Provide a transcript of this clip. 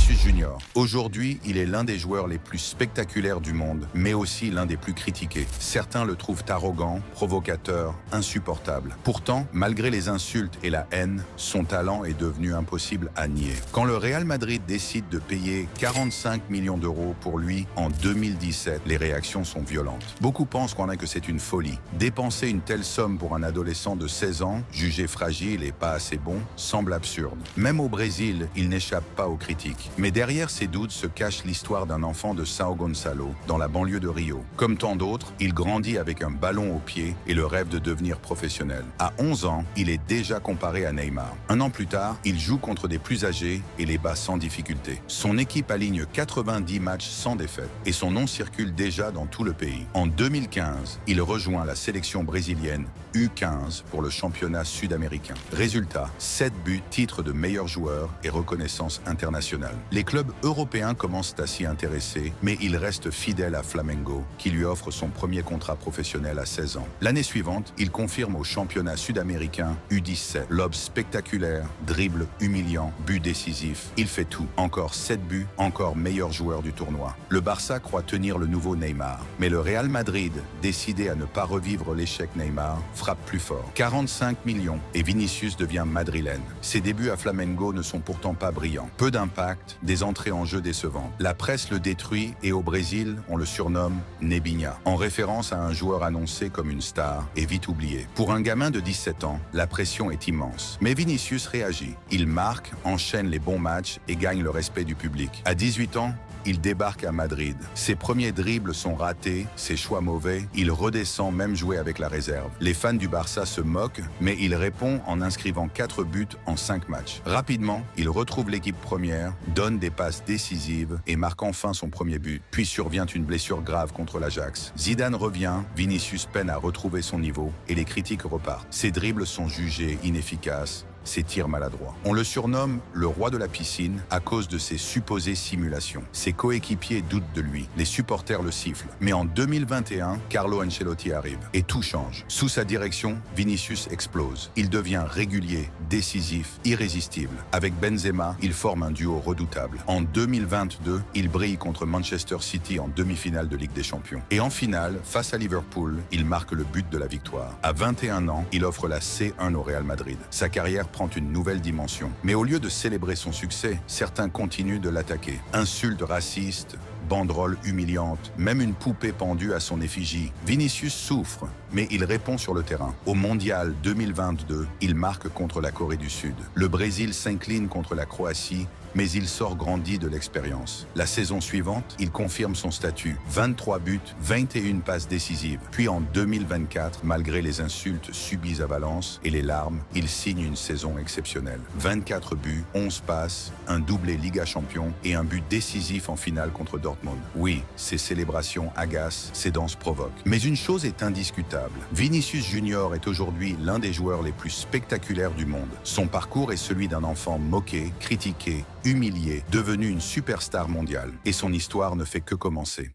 Vinicius Junior. Aujourd'hui, il est l'un des joueurs les plus spectaculaires du monde, mais aussi l'un des plus critiqués. Certains le trouvent arrogant, provocateur, insupportable. Pourtant, malgré les insultes et la haine, son talent est devenu impossible à nier. Quand le Real Madrid décide de payer 45 millions d'euros pour lui en 2017, les réactions sont violentes. Beaucoup pensent que c'est une folie. Dépenser une telle somme pour un adolescent de 16 ans, jugé fragile et pas assez bon, semble absurde. Même au Brésil, il n'échappe pas aux critiques. Mais derrière ces doutes se cache l'histoire d'un enfant de São Gonçalo, dans la banlieue de Rio. Comme tant d'autres, il grandit avec un ballon au pied et le rêve de devenir professionnel. À 11 ans, il est déjà comparé à Neymar. Un an plus tard, il joue contre des plus âgés et les bat sans difficulté. Son équipe aligne 90 matchs sans défaite et son nom circule déjà dans tout le pays. En 2015, il rejoint la sélection brésilienne U15 pour le championnat sud-américain. Résultat, 7 buts, titre de meilleur joueur et reconnaissance internationale. Les clubs européens commencent à s'y intéresser, mais il reste fidèle à Flamengo, qui lui offre son premier contrat professionnel à 16 ans. L'année suivante, il confirme au championnat sud-américain U17. Lob spectaculaire, dribble humiliant, but décisif. Il fait tout. Encore 7 buts, encore meilleur joueur du tournoi. Le Barça croit tenir le nouveau Neymar, mais le Real Madrid, décidé à ne pas revivre l'échec Neymar, frappe plus fort. 45 millions et Vinicius devient madrilène. Ses débuts à Flamengo ne sont pourtant pas brillants. Peu d'impact, des entrées en jeu décevantes. La presse le détruit et au Brésil, on le surnomme Nebinha, en référence à un joueur annoncé comme une star et vite oublié. Pour un gamin de 17 ans, la pression est immense. Mais Vinicius réagit. Il marque, enchaîne les bons matchs et gagne le respect du public. À 18 ans, il débarque à Madrid. Ses premiers dribbles sont ratés, ses choix mauvais, il redescend même jouer avec la réserve. Les fans du Barça se moquent, mais il répond en inscrivant 4 buts en 5 matchs. Rapidement, il retrouve l'équipe première, donne des passes décisives et marque enfin son premier but. Puis survient une blessure grave contre l'Ajax. Zidane revient, Vinicius peine à retrouver son niveau et les critiques repartent. Ses dribbles sont jugés inefficaces, ses tirs maladroits. On le surnomme le roi de la piscine à cause de ses supposées simulations. Ses coéquipiers doutent de lui, les supporters le sifflent. Mais en 2021, Carlo Ancelotti arrive et tout change. Sous sa direction, Vinicius explose. Il devient régulier, décisif, irrésistible. Avec Benzema, il forme un duo redoutable. En 2022, il brille contre Manchester City en demi-finale de Ligue des Champions. Et en finale, face à Liverpool, il marque le but de la victoire. À 21 ans, il offre la C1 au Real Madrid. Sa carrière prend une nouvelle dimension. Mais au lieu de célébrer son succès, certains continuent de l'attaquer. Insultes racistes, banderoles humiliantes, même une poupée pendue à son effigie. Vinicius souffre, mais il répond sur le terrain. Au Mondial 2022, il marque contre la Corée du Sud. Le Brésil s'incline contre la Croatie, mais il sort grandi de l'expérience. La saison suivante, il confirme son statut. 23 buts, 21 passes décisives. Puis en 2024, malgré les insultes subies à Valence et les larmes, il signe une saison exceptionnelle. 24 buts, 11 passes, un doublé Liga Champions et un but décisif en finale contre Dortmund. Oui, ces célébrations agacent, ces danses provoquent. Mais une chose est indiscutable. Vinicius Junior est aujourd'hui l'un des joueurs les plus spectaculaires du monde. Son parcours est celui d'un enfant moqué, critiqué, humilié, devenu une superstar mondiale. Et son histoire ne fait que commencer.